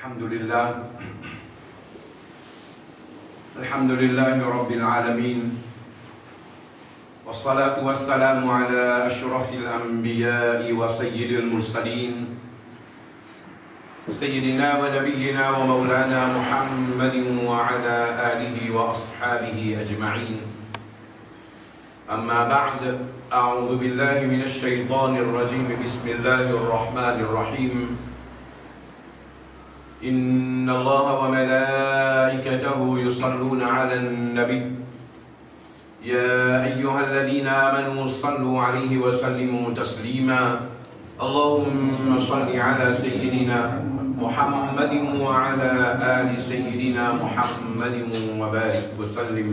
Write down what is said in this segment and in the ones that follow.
Alhamdulillah Rabbil Alamin. Wassalatu wassalamu ala ashrafil anbiya'i wa sayyidil mursalin Sayyidina wa nabiyyina wa maulana Muhammadin wa ala alihi wa ashabihi ajma'in. Amma ba'd, a'udhu billahi minash shaitanir rajim. Bismillahir rahmanir rahim. إن الله وملائكته يصلون على النبي يا أيها الذين آمنوا صلوا عليه وسلموا تسليما اللهم صل على سيدنا محمد وعلى آل سيدنا محمد وبارك وسلم.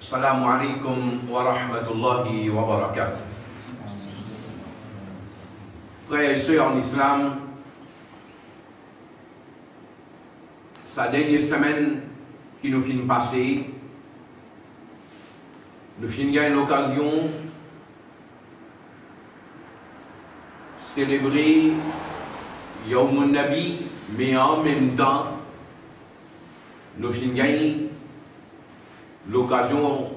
السلام عليكم ورحمة الله وبركاته. Frères et sœurs en islam, sa dernière semaine qui nous finit passer, nous finissons l'occasion de célébrer Yawm Nabi, mais en même temps, nous finissons l'occasion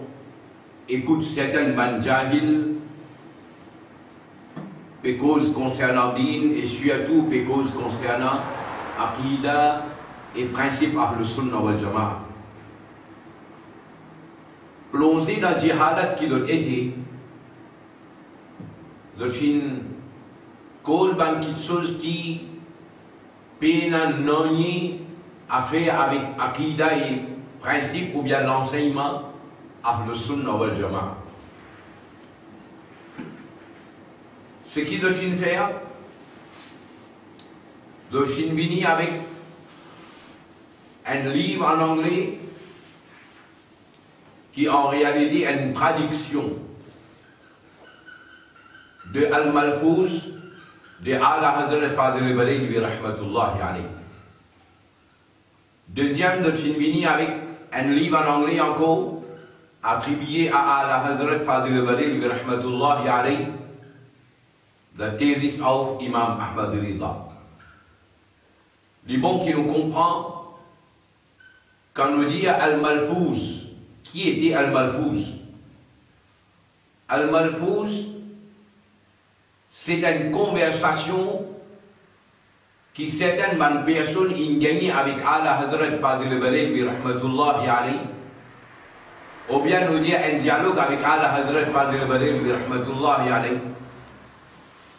d'écouter certaines banjahil, pour cause concernant Din et surtout pour cause concernant Aqida et principe Ahlus Sunnah wal Jama'a. Plongé dans le djihad qui doit aider, le fin cause ban quelque chose qui peine non à faire avec Aqida et principe ou bien l'enseignement Ahlus Sunnah wal Jama'a. Ce qui doit fin faire, doit fin venir avec un livre en anglais qui en réalité est une traduction de Al-Malfouz de Ala Hazrat Fadil Balaïli rahmatullahi alayhi. Deuxième de Finvini avec un livre en anglais encore attribué à Ala Hazrat Fadil Balaïli rahmatullahi alayhi, la Thesis of Imam Ahmad Rida. Les bons qui nous comprennent. Quand on dit Al-Malfouz, qui était Al-Malfouz? Al-Malfouz, c'est une conversation qui certaines personnes ont gagné avec Ala Hazrat Fadil Balaïli rahmatullahi alayhi, ou bien on dit un dialogue avec Ala Hazrat Fadil Balaïli rahmatullahi alayhi.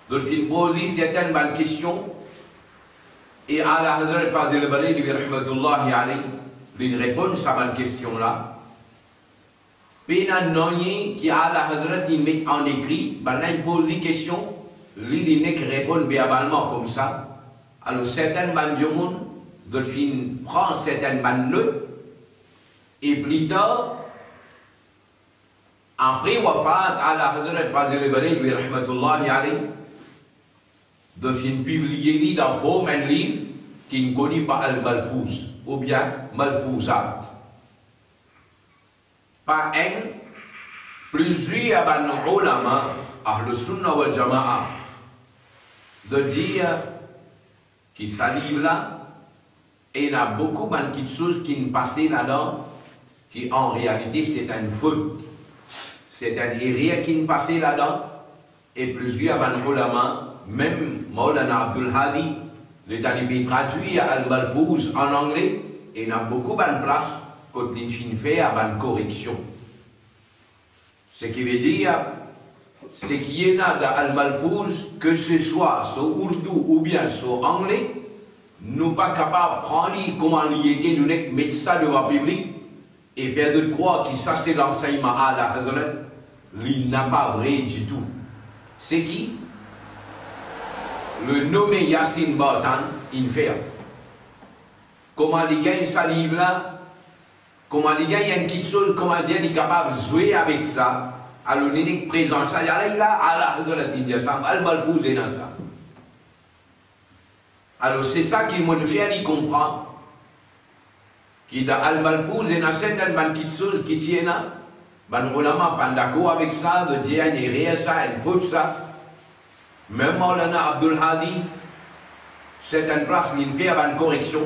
Donc il pose certaines questions et Ala Hazrat Fadil Balaïli rahmatullahi alayhi une réponse à ma question-là. Puis, qui a la Hazrat, il met en écrit, il pose des questions, il n'est que répondre verbalement comme ça. Alors, certaines bandes de fin prend certaines bandes et plus tard, après Wafat, à la Hazrat Fazil Balaïli rahmatullahi alayhi, de fin publier dans forme un livre qui ne connaît pas Al-Malfouz ou bien Malfouzat. Par un, plusieurs ulama, Ahlus Sunnah wal Jama'a, de dire que ça livre là, et il y a beaucoup de choses qui ne passaient là-dedans, qui en réalité c'est une faute. C'est un erreur qui ne passait là-dedans, et plusieurs ulama, même Maulana Abdul Hadi, le talibé traduit à Al-Malfouz en anglais, et il y a beaucoup de place quand il fait une correction. Ce qui veut dire, c'est qu'il y a dans Al-Malfouz, que ce soit sur Urdu ou bien sur anglais, nous ne sommes pas capables de prendre comment il était, nous mettre ça devant le public et faire de croire que ça c'est l'enseignement à la Hazrat, il n'a pas vrai du tout. C'est qui? Le nommé Yassine Batan, il fait. Comment il gagne sa livre là? Comment il gagne une petite chose, comment il est capable de jouer avec ça? Alors il est présent, ça y est là, à la Hazrat, il dit ça, Al-Malfouz est dans ça. Alors c'est ça qu'il m'a fait, il comprend. Qu'il a Al-Malfouz et dans certaines petites choses qui tiennent là, on n'a pas d'accord avec ça, de dire une erreur ça, une faute ça. Même Maulana Abdul Hadi, certaines places, il fait une correction.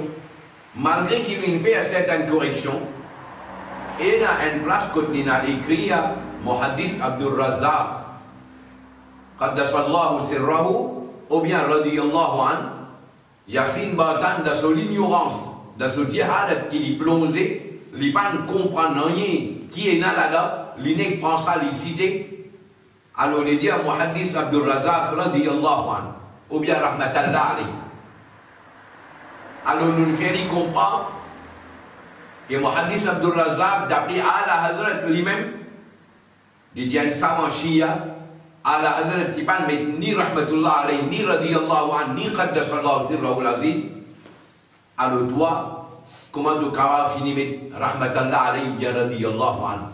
Malgré qu'il fait certaines corrections, il y a une place que il a écrit Muhaddis Abdul Razzaq, Qaddasallahu sirrahu, ou bien radiyallahu an, Yasin Batan de son ignorance, de son djihad qui est plongé, il ne comprend rien qui est là-dedans, il ne prend ça, il cité. Alors il dit à Muhaddis Abdul Razzaq radiyallahu an, ou bien rahmatallah alayhi. Alors nous faisons comprendre que Muhaddis Abdul Razzaq, d'après Ala Hazrat lui-même, il dit un savant Shia, Ala Hazrat qui parle ni rahmatullah alayhi, ni radiyallahu an, ni qaddasallahu sirrahu al-aziz. Alors toi, comment tu vas finir avec rahmatullah alayhi, ya radiyallahu an?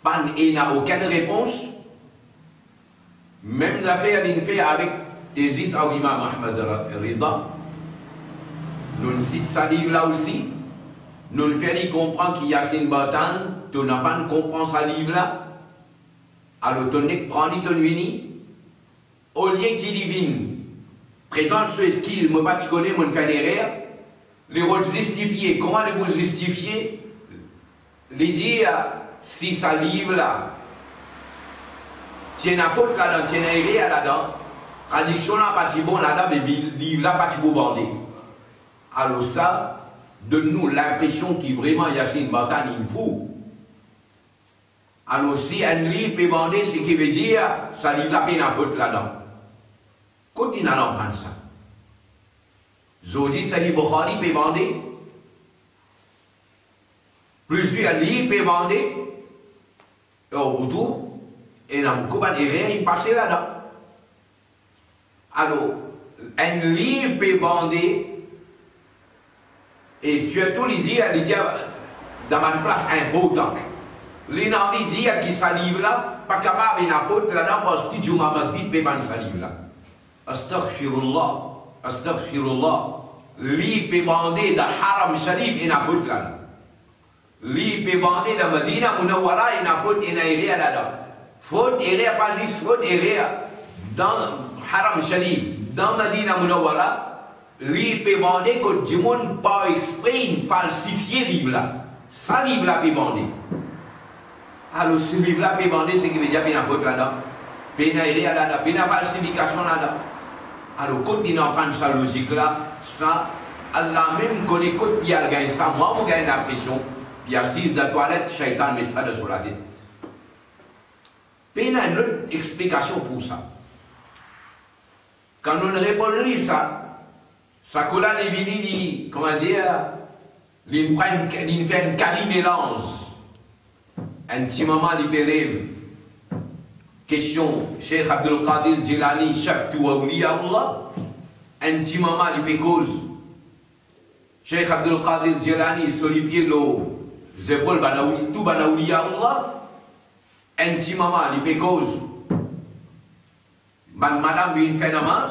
Pan, il n'a aucune réponse. Même l'affaire, il fait avec Tésis au Imam Ahmad Rida. Nous citons ça livre là aussi. Nous le faisons comprendre qu'il y a une bataille, tu n'as pas compris ça livre là. Alors tu n'es pas ni ton vini. Au lieu qu'il y vienne, présente ce skill, moi pas tu connais, moi fait l'erreur. Les rôles justifiés, comment les vous justifier? Les dire si ça livre là, tiens à faute là-dedans, tiens à erreur là-dedans, traduction là pas si bon là-dedans, mais livre là pas si bon bandé. Alors ça, donne-nous l'impression qu'il vraiment y a une bataille, il faut. Alors si un livre est bandé, ce qui veut dire, ça livre la peine à faute là-dedans. Continue à l'emprunter ça. Zodi, ça livre Bukhari peut bander. Plusieurs livres peut bander. Et au retour, et dans le combat des réels, il passe là-dedans. Alors, un livre peut bander. Et surtout, il dit dans ma place un beau temps. Les navis disent qu'il salive là, pas capable de n'apporter là-dedans parce que tu m'as masqué, peut pas salive là. Astaghfirullah, astaghfirullah. Li peut bander dans Haram Sharif et n'apporte là-dedans. Li peut bander dans Medina Munawwara et n'apporte et n'aéré là-dedans. Faute erreur, pas juste faute erreur dans Haram Sharif, dans Medina Munawwara. Lui peut bander que du monde pas exprès falsifier livre là. Ça livre là peut bander. Alors ce livre là peut bander, c'est qui veut dire qu'il y a un faute là-dedans. Il y a une là-dedans, il y a une falsification là-dedans. Alors continuez à prendre sa logique là, ça, Allah même connaît quand il y a gagné ça, moi je gagne l'impression, il y a 6 dans la toilette, Shaitan met ça sur la tête. Il y a une autre explication pour ça. Quand on répond ça, ça colle à l'évini, comment dire, il fait un cari-mélange. Un petit moment, il élève. Question, Cheikh Abdul Qadir Jilani, chef de Awliya Allah. Un petit moment, il cause. Cheikh Abdul Qadir Jilani, sur les pieds, les épaules, tout Awliya Allah. Un petit moment, il cause. Madame, il fait namaz.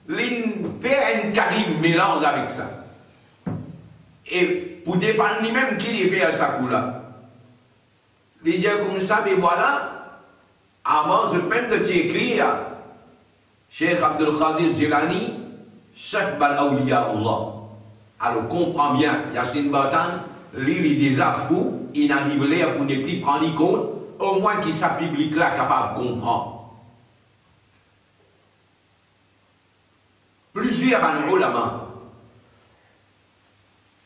Il fait un carim mélange avec ça. Et pour défendre lui-même qu'il fait à sa couleur. Il dit comme ça, mais voilà, avant même de t'écrire, Cheikh Abdul Qadir Jilani, chef Awliya Allah. Alors comprends bien, Yassine Batan, lui, il est déjà fou, il n'arrive là pour ne plus prendre compte, au moins qu'il soit public là capable de comprendre. Plusieurs ulama.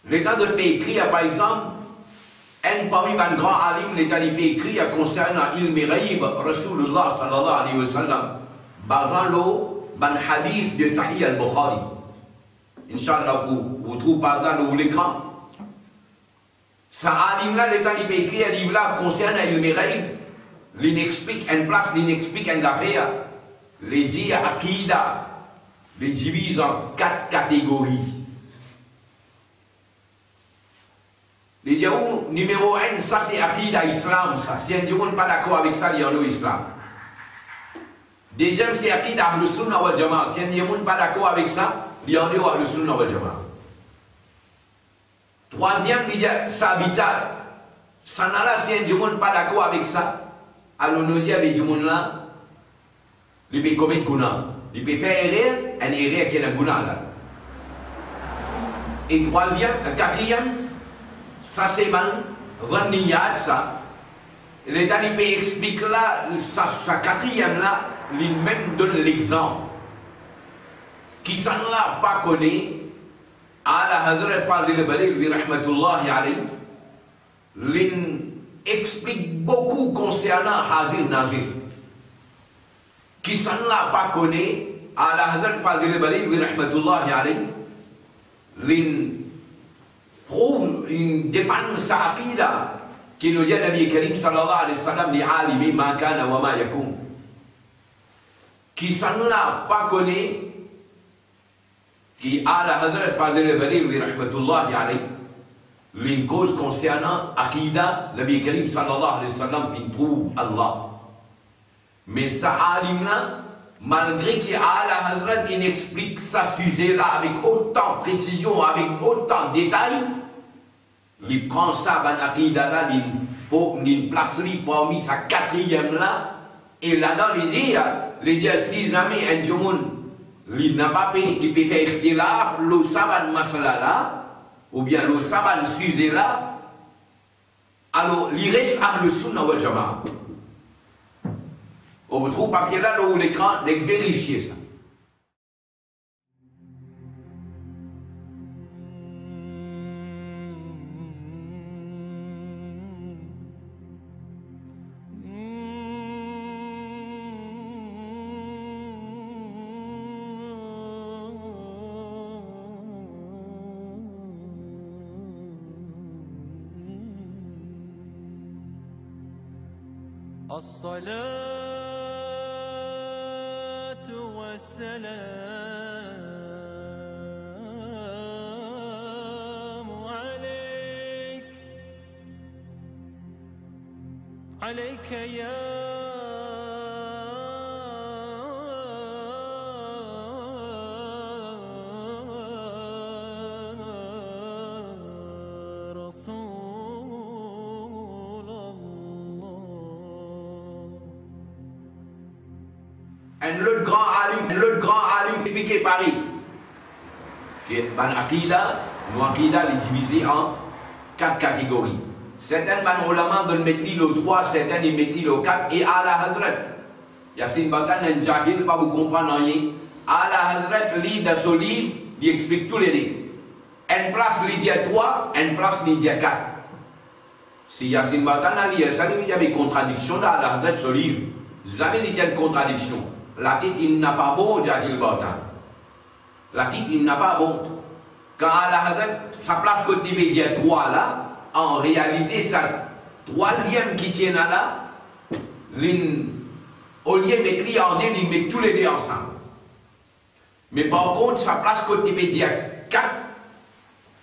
L'état de écrire, par exemple, un parmi les grands alim, l'état de écrire concernant Ilmi Ghaib, Rasulullah sallallahu alayhi wa sallam, basant le hadith de Sahih al-Bukhari. Inch'Allah, vous trouvez pas là l'écran. Ça alim là, l'état de écrire, livre là concernant Ilmi Ghaib, l'inexplique une place, l'inexplique une affaire, les dit Akida. Les divise en 4 catégories. Les dire numéro 1, ça c'est Aqida Islam, ça. Si un ne n'est pas d'accord avec ça, il y a l'Islam. Deuxième, c'est Aqida Ahlus Sunnah wal Jama'a. Si un n'est pas d'accord avec ça, il y a Ahlus Sunnah wal Jama'a. Troisième, il y a Sabital. Sanala, si un n'est pas d'accord avec ça, alors nous disons avec du monde là, il peut commettre guna. Il peut faire erreur, un erreur qui est un guna là. Et quatrième, ça c'est mal, zanniyat ça. Les talibés expliquent là, sa quatrième là, il même donne l'exemple. Qui s'en l'a pas connu, à la Hazrat Fazil Balil, rahmatullahi alayhi, il explique beaucoup concernant Hazir Nazir. Qui s'en l'a pas connu, à la Hazrat Fazil Balil, rahmatullahi alayhi, il prouve, il défend sa aqida qui nous dit à Nabi Karim sallallahu alayhi wa sallam li alimi ma kana wa ma yakum. Qui s'en l'a pas connu, qui a la Hazrat Fazil Balil rahmatullahi alayhi, une cause concernant aqida, Nabi Karim sallallahu alayhi wa sallam il trouve Allah. Mais ça alim là, malgré qu'il a la Hazrat, il explique ça sujet là avec autant de précision, avec autant de détails, il prend ça, ben aqida là, il place parmi sa quatrième là, et là-dedans il dit si jamais un jour, il n'a pas payé, il peut faire ikhtilaf, le saban masala là, ou bien le saban sujet là, alors il reste à le sunnah wal jama'a. On vous trouve papier là, où l'écran, vérifiez ça. الصلاة والسلام عليك يا Le grand alim expliqué Paris. Aqida, nous aqida est divisé en 4 catégories. Certains ulama donnent mettre le 3, certains ils mettent le 4 et à la Hazrat. Yassine Batan un jahil pas vous comprendre rien. À la Hazrat lit dans ce livre, il explique tous les livres. Une place il dit 3, une place il dit 4. Si Yassine Batan a dit ça, il y avait contradiction dans la Hazrat ce livre. Jamais il y a une contradiction. La tête il n'a pas bon, Jahil Batan. La tête il n'a pas bon. Quand Allah Hazrat, sa place côté média 3 là, en réalité, sa troisième qui tient là, au lieu de mettre en deux, il met tous les deux ensemble. Mais par contre, sa place côté média 4,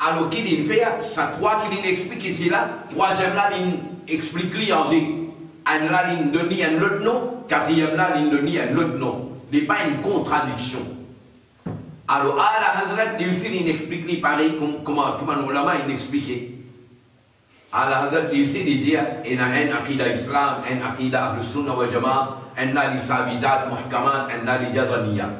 alors qu'il fait, sa 3 qu'il explique ici là, troisième là, il explique lui en deux. Un là, il donne un autre nom. Quatrième là, il donne un autre nom. Ce n'est pas une contradiction. Alors, à la Hazrat, il explique pareil comment l'ulama il expliquait. À la Hazrat, il dit il y a un aqida islam, un aqida ahl sunnah wal jama'a, un a li sabidat muhkamat, un a li jadraniyat.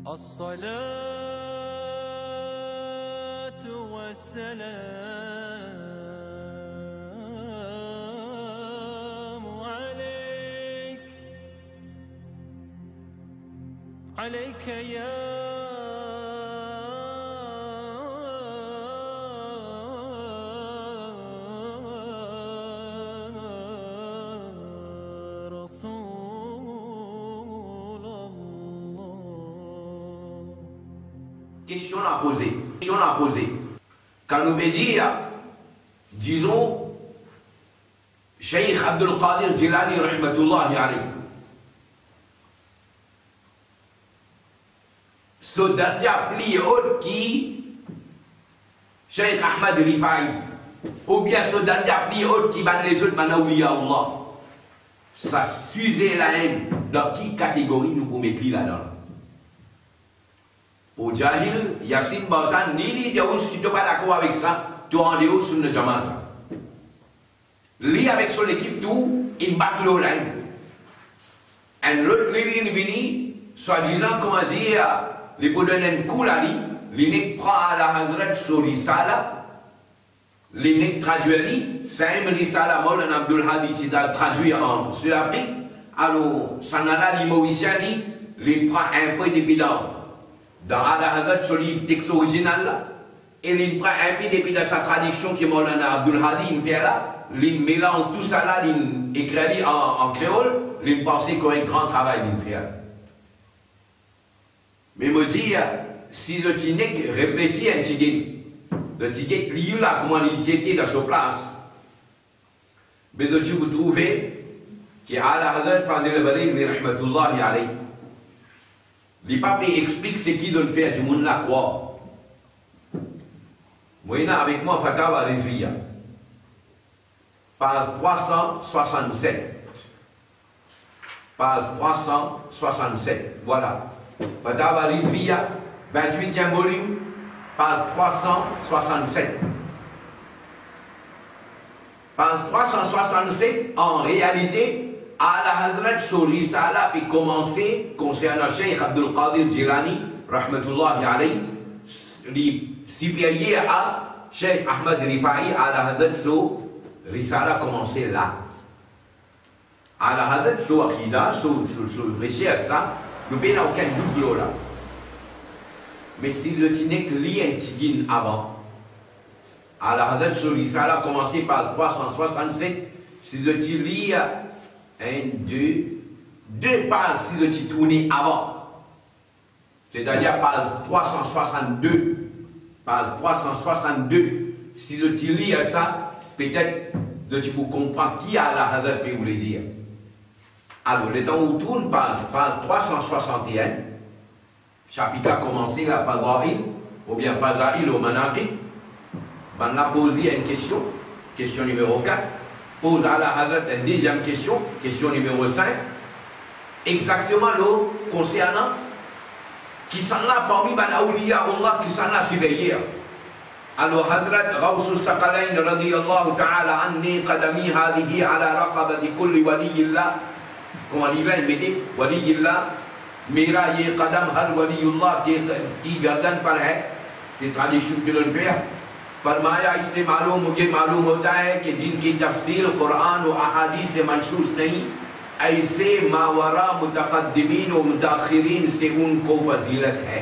الصلاة والسلام عليك يا Question à poser. Quand nous dit, disons, Cheikh Abdul Qadir Jilani rahmatullahi alayhi. Ce dernier pli haut qui Cheikh Ahmad Rifai, ou bien ce dernier appli autre qui bat les autres manawliya Allah. Ça s'usait la haine. Dans quelle catégorie nous pouvons mettre là-dedans? Au Jahil, Yassine Bartan, ni Diaous, si tu n'es pas d'accord avec ça, tu es en dehors sur le Jamaat. Lui avec son équipe, tout, il bat l'eau là. Et l'autre, il vient, soi-disant, comment dire, il peut donner un coup là, il prend à la Hazrat sur Risala. Les traduits, c'est un risala Maulana Abdul Hadi qui a traduit en Sud-Afrique. Alors, Sanala Limoïsiani, il prend un peu depuis dans Ala Hazrat, ce livre texte original, et il prend un peu depuis dans sa traduction qui est Maulana Abdul Hadi, il fait là, il mélange tout ça là, il écrit en créole, il pense qu'il y a un grand travail, il fait. Mais me dire, si je t'ai réfléchi un petit le ticket lié là, comment il était dans sa place. Mais de vous trouvez que Ala Hazrat Fazil al-Bari, rahmatullahi alayhi, les papiers expliquent ce qui doit faire du monde là quoi. Moi, avec moi, Fatawa Rizviya, page 367. Page 367, voilà. Fatawa Rizviya, 28e volume. Page 367. Page 367, en réalité, Ala Hazrat sur Risala puis commencer concernant Cheikh Abdul Qadir Jilani, rahmatullahi alayhi, supérieur à Cheikh Ahmad Rifai, Ala Hazrat sur Risala commencer là. Ala Hazrat sur Akida, sur recherche là, nous n'avons aucun doute là. Mais si le Tinek lit un tigin avant, à la Hadad sur l'Israël a commencé par 367, si le Tinek lit deux pages si le Tinek tourné avant, c'est-à-dire page 362, page 362, si le Tinek lit ça, peut-être le Tinek pour comprendre qui a la Hadad peut vous le dire. Alors, le temps où tourne page 361, chapitre a commencé la Pazaïl, ou bien Pazaïl au Manaqib. On a posé une question, question numéro 4. Pose à la Hazrat une deuxième question, question numéro 5. Exactement le concernant qui sont là parmi les awliya Allah qui sont là surveillés. Alors Hazrat Ghawsus Saqalain radiyallahu ta'ala anni qadami hadihi ala raqabati kulli waliyillah. Comment il va, il dit waliyillah. मेरा ये कदम हर वलीउल्लाह की गर्दन पर है, ये ट्रांजिशन फिर फरमाया इससे मुझे मालूम होता है कि जिनकी तफसीर कुरान और अहादीस से मंसूस नहीं, ऐसे मावरा मुतकद्दिमीन और मुताखिरीन से उनको फजीलत है।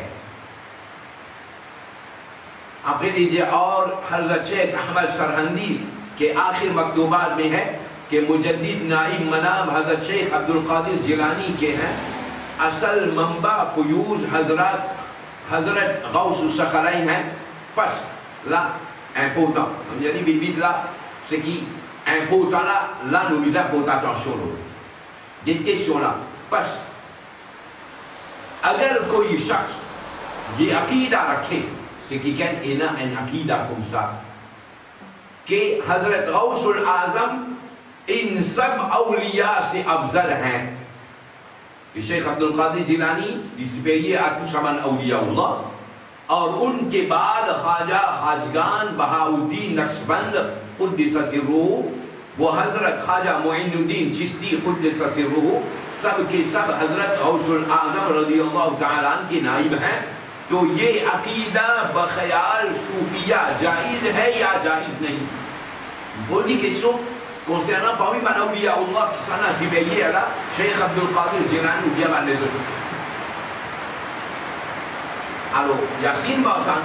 आखिर लीजिए और हज़रत शेख अहमद सरहंदी के आखिर मकतूबात में है कि मुजद्दिद नाइब मनाब हज़रत शेख अब्दुल कादिर जिलानी के हैं। असल मंबा फयूज हजरत गौस सखलाइन है। Pas là important. On a dit bibit là, ce qui est important là nous visons pour attention. Des questions là. Pas. अगर कोई शख्स ये अकीदा रखे, से कि क्या इना एक अकीदा कुमसा कि हजरत गौसुल आजम इन सब औलिया से अफजल हैं। शेख अब्दुल कादिर जिलानी इसलिए आतुसमान औलिया अल्लाह और उनके बाद ख्वाजा खाजगान बहाउद्दीन नक्शबंद कुद्दिस सिर्रुहु वो हजरत ख्वाजा मोइनुद्दीन चिश्ती कुद्दिस सिर्रुहु सब के सब हजरत गौसुल आजम रज़ियल्लाहु तआला अन्हु के नाइब हैं। तो ये अकीदा बख्याल सूफिया जायज़ है या जायज़ नहीं? बोली किसको concernant parmi les awliya Allah qui sont assimilés à la Cheikh Abdul Qadir Jilani ou bien les autres. Alors, Yassine Bartan,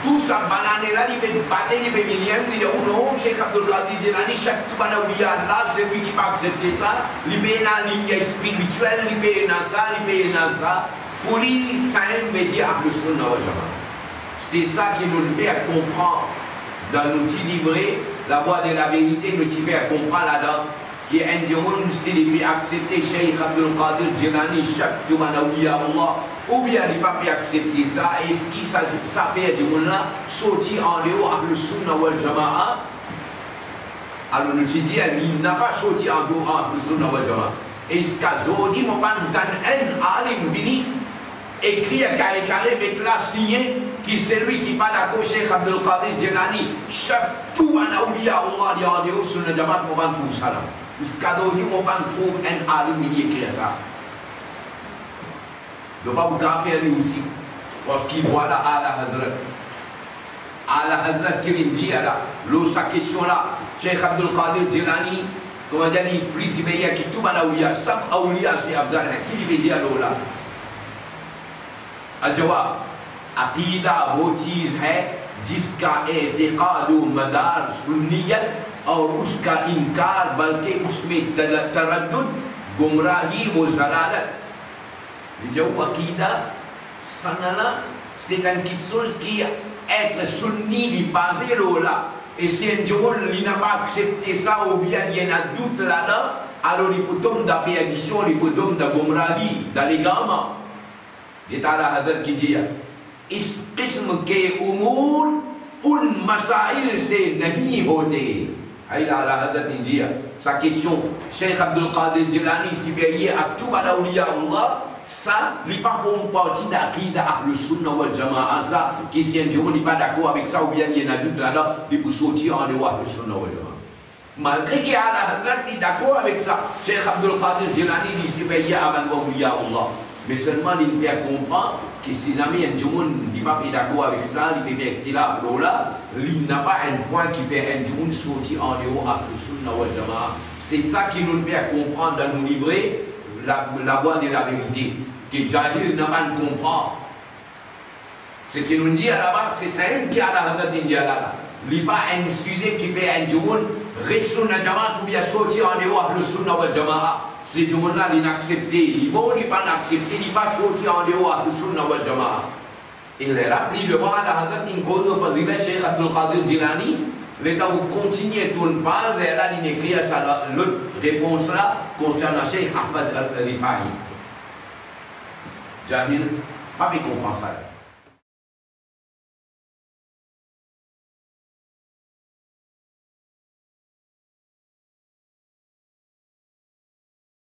tout ça, banane là, il fait battre les millions, il dit non, Cheikh Abdul Qadir Jilani, chaque tout awliya Allah, c'est lui qui peut accepter ça, il fait une ligne spirituelle, il fait ça, il fait ça. Pour lui, ça veut dire Ahlus Sunnah wal Jamaah. C'est ça qui nous fait comprendre dans l'outil livré. La voie de la vérité nous fait comprendre là-dedans qui عندهم s'il peut accepter Cheikh Abdul Qadir Jilani, chef de Manawiya Allah, ou bien il ne peut pas accepter ça, et ce qui s'appelle du monde là, sorti en dehors avec le Sunna wal Jama'a. Alors nous disons, il n'a pas sorti en dehors avec le Sunna wal Jama'a. Et ce cas aujourd'hui, mon père nous donne un alim bini, écrit à carré avec la signé, qui c'est lui qui pas d'accord Cheikh Abdul Qadir Jilani, chef tout Manawiya Allah, il y a en dehors Sunna Jama'a, mon père tout ça là. Jusqu'à aujourd'hui, on trouve un alim qui écrit ça. Il ne va pas faire lui aussi. Parce qu'il voit là à la Hazrat. À la Hazrat qui dit là, sa question là, Cheikh Abdul Qadir Jilani, comment dire, il plus il veut qui tout Manawiya, Sam Awliya, c'est Afzal, qui veut dire là? Al-Jawab, Aqida वो चीज है जिसका एतिकाद मदार सुन्नियत और उसका इनकार बल्कि उसमें तरद्दुद गुमराही व जलालत. Jauh akidah sanana c'est quelque chose qui être sunni di basé là. Et si un jour il n'a pas accepté ça ou bien il y a un doute là-dedans, alors il peut tomber dans la perdition, il peut tomber dans गुमराही, dans l'égarement. Il est à la Hazrat qui dit इस किस्म के उमूर उन मसाइल से नहीं होते. Sa question, Cheikh Abdul Qadir Jilani, si payé à tout Manawiya Allah, ça, il pas font partie d'Aqida Ahlus Sunnah wal Jama'a, ça, qui si un jour n'est pas d'accord avec ça, ou bien il y a un doute là-dedans, il peut sortir en dehors Ahlus Sunnah wal Jama'a. Malgré qu'il y a la Hazrat qui est d'accord avec ça, Cheikh Abdul Qadir Jilani dit si payé à Manawiya Allah. Mais seulement il fait comprendre que si jamais un jour n'est pas d'accord avec ça, il peut faire là, il n'a pas un point qui fait un jour sortir en dehors Ahlus Sunnah wal Jama'a. C'est ça qui nous fait comprendre dans nos livrets la voie de la vérité. Que Jahil n'a pas de comprendre. Ce qu'il nous dit à la base, c'est ça qui a la Hazrat India là. Il n'y a pas un sujet qui fait un jour reste Sunnah Jama'a ou bien sortir en dehors Ahlus Sunnah wal Jama'a. Ces gens-là, ils n'acceptent, ils vont pas l'accepter, ils ne vont pas sortir en dehors de Sunnah wal Jama'a. Il est rappelé devant la Hazrat Inkono Fazila Cheikh Abdul Qadir Jilani, le temps où continuez tout le page, et là, il écrit l'autre réponse là concernant Cheikh Ahmad al-Rifai. Jahil, pas de compensation.